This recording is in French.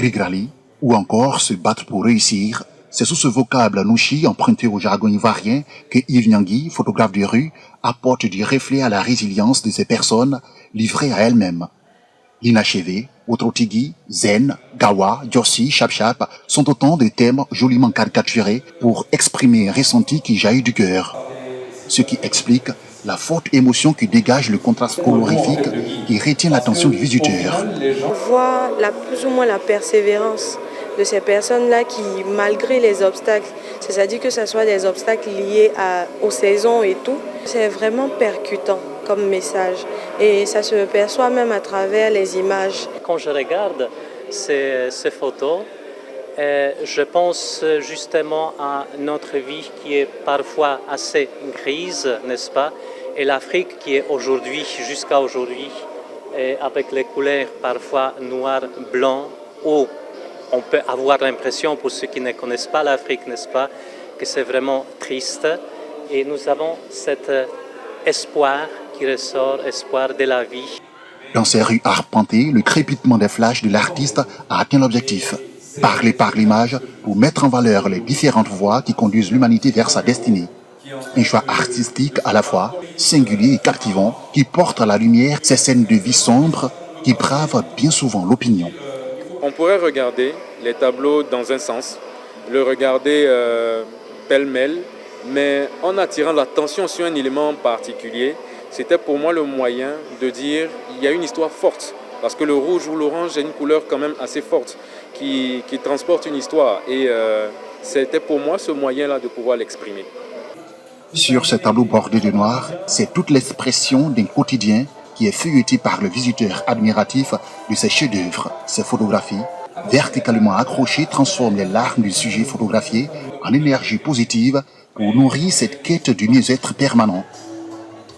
Grigrali, ou encore se battre pour réussir, c'est sous ce vocable nouchi emprunté au jargon ivoirien que Yves Nyangui, photographe de rue, apporte du reflet à la résilience de ces personnes livrées à elles-mêmes. L'inachevé, Otrotigi, Zen, Gawa, Djossi, Chap sont autant de thèmes joliment caricaturés pour exprimer un ressenti qui jaillit du cœur. Ce qui explique la forte émotion qui dégage le contraste colorifique qui retient l'attention du visiteur. On voit plus ou moins la persévérance de ces personnes-là qui, malgré les obstacles, c'est-à-dire que ce soit des obstacles liés aux saisons et tout, c'est vraiment percutant comme message et ça se perçoit même à travers les images. Quand je regarde ces photos, je pense justement à notre vie qui est parfois assez grise, n'est-ce pas? Et l'Afrique qui est aujourd'hui, jusqu'à aujourd'hui, avec les couleurs parfois noir, blanc, où on peut avoir l'impression, pour ceux qui ne connaissent pas l'Afrique, n'est-ce pas, que c'est vraiment triste. Et nous avons cet espoir qui ressort, espoir de la vie. Dans ces rues arpentées, le crépitement des flashs de l'artiste a atteint l'objectif. Parler par l'image pour mettre en valeur les différentes voies qui conduisent l'humanité vers sa destinée. Un choix artistique à la fois singulier et captivant qui porte à la lumière ces scènes de vie sombres qui bravent bien souvent l'opinion. On pourrait regarder les tableaux dans un sens, le regarder pêle-mêle, mais en attirant l'attention sur un élément particulier, c'était pour moi le moyen de dire qu'il y a une histoire forte. Parce que le rouge ou l'orange est une couleur quand même assez forte qui transporte une histoire. Et c'était pour moi ce moyen-là de pouvoir l'exprimer. Sur ce tableau bordé de noir, c'est toute l'expression d'un quotidien qui est feuilleté par le visiteur admiratif de ces chefs-d'œuvre. Ces photographies, verticalement accrochées, transforment les larmes du sujet photographié en énergie positive pour nourrir cette quête du mieux-être permanent.